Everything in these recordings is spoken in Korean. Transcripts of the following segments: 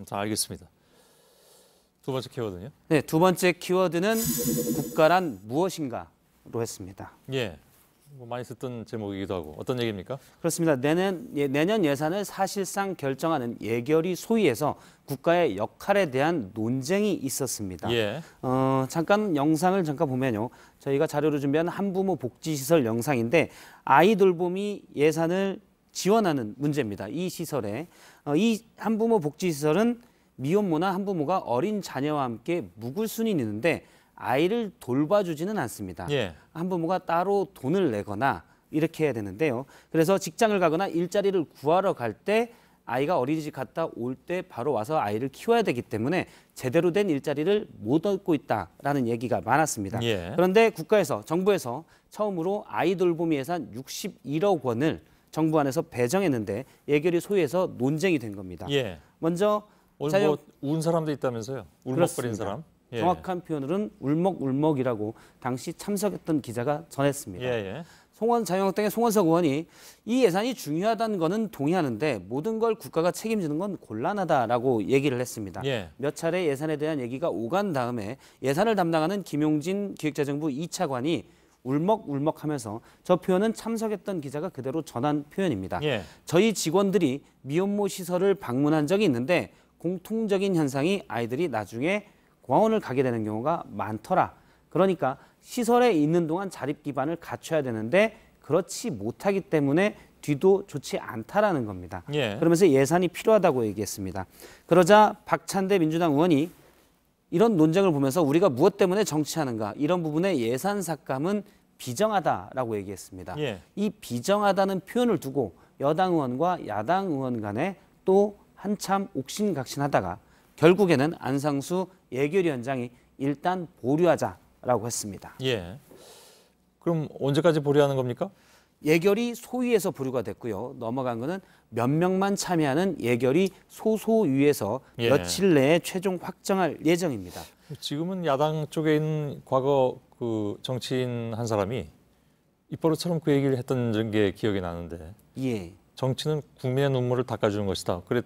자, 알겠습니다. 두 번째 키워드는요? 네, 두 번째 키워드는 국가란 무엇인가로 했습니다. 예, 뭐 많이 듣던 제목이기도 하고 어떤 얘기입니까? 그렇습니다. 내년 예산을 사실상 결정하는 예결위 소위에서 국가의 역할에 대한 논쟁이 있었습니다. 예. 잠깐 영상을 보면요. 저희가 자료로 준비한 한부모 복지시설 영상인데 아이 돌보미 예산을 지원하는 문제입니다. 이 시설에 이 한부모 복지시설은 미혼모나 한부모가 어린 자녀와 함께 묵을 수는 있는데 아이를 돌봐주지는 않습니다. 예. 한부모가 따로 돈을 내거나 이렇게 해야 되는데요. 그래서 직장을 가거나 일자리를 구하러 갈 때 아이가 어린이집 갔다 올 때 바로 와서 아이를 키워야 되기 때문에 제대로 된 일자리를 못 얻고 있다라는 얘기가 많았습니다. 예. 그런데 정부에서 처음으로 아이 돌보미 예산 61억 원을 정부 안에서 배정했는데 예결위 소위에서 논쟁이 된 겁니다. 예. 먼저 오늘 뭐 운 사람도 있다면서요? 울먹거리는 사람? 예. 정확한 표현으로는 울먹울먹이라고 당시 참석했던 기자가 전했습니다. 예. 자유한국당의 송원석 의원이 이 예산이 중요하다는 거는 동의하는데 모든 걸 국가가 책임지는 건 곤란하다라고 얘기를 했습니다. 예. 몇 차례 예산에 대한 얘기가 오간 다음에 예산을 담당하는 김용진 기획재정부 2차관이 울먹울먹하면서 저 표현은 참석했던 기자가 그대로 전한 표현입니다. 예. 저희 직원들이 미혼모 시설을 방문한 적이 있는데 공통적인 현상이 아이들이 나중에 고아원을 가게 되는 경우가 많더라. 그러니까 시설에 있는 동안 자립 기반을 갖춰야 되는데 그렇지 못하기 때문에 뒤도 좋지 않다라는 겁니다. 예. 그러면서 예산이 필요하다고 얘기했습니다. 그러자 박찬대 민주당 의원이 이런 논쟁을 보면서 우리가 무엇 때문에 정치하는가 이런 부분의 예산 삭감은 비정하다라고 얘기했습니다. 예. 이 비정하다는 표현을 두고 여당 의원과 야당 의원 간에 또 한참 옥신각신하다가 결국에는 안상수 예결위원장이 일단 보류하자라고 했습니다. 예. 그럼 언제까지 보류하는 겁니까? 예결위 소위에서 보류가 됐고요. 넘어간 거는 몇 명만 참여하는 예결위 소소위에서 예. 며칠 내에 최종 확정할 예정입니다. 지금은 야당 쪽에 있는 과거 그 정치인 한 사람이 입버릇처럼 그 얘기를 했던 게 기억이 나는데 예. 정치는 국민의 눈물을 닦아주는 것이다. 그래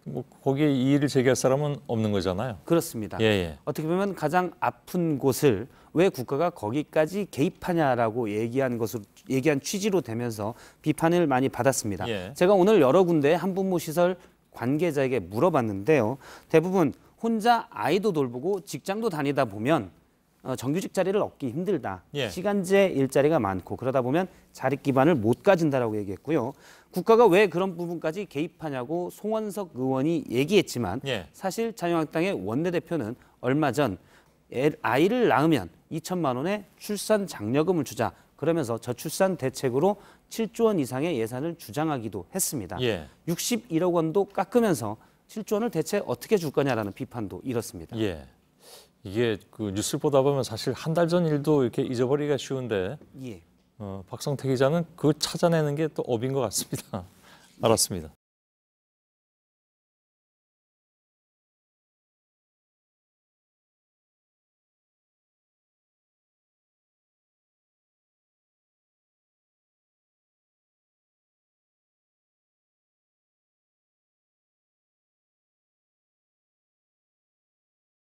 뭐 거기에 이의를 제기할 사람은 없는 거잖아요. 그렇습니다. 예. 어떻게 보면 가장 아픈 곳을 왜 국가가 거기까지 개입하냐라고 얘기한 취지로 되면서 비판을 많이 받았습니다. 예. 제가 오늘 여러 군데 한부모 시설 관계자에게 물어봤는데요. 대부분 혼자 아이도 돌보고 직장도 다니다 보면 정규직 자리를 얻기 힘들다. 예. 시간제 일자리가 많고 그러다 보면 자립 기반을 못 가진다라고 얘기했고요. 국가가 왜 그런 부분까지 개입하냐고 송원석 의원이 얘기했지만 예. 사실 자유한국당의 원내대표는 얼마 전 아이를 낳으면 2천만 원의 출산 장려금을 주자. 그러면서 저출산 대책으로 7조 원 이상의 예산을 주장하기도 했습니다. 예. 61억 원도 깎으면서 7조 원을 대체 어떻게 줄 거냐라는 비판도 이렇습니다. 예. 이게 그 뉴스를 보다 보면 사실 한 달 전 일도 이렇게 잊어버리기가 쉬운데 예. 박성태 기자는 그 찾아내는 게 또 업인 것 같습니다. 알았습니다.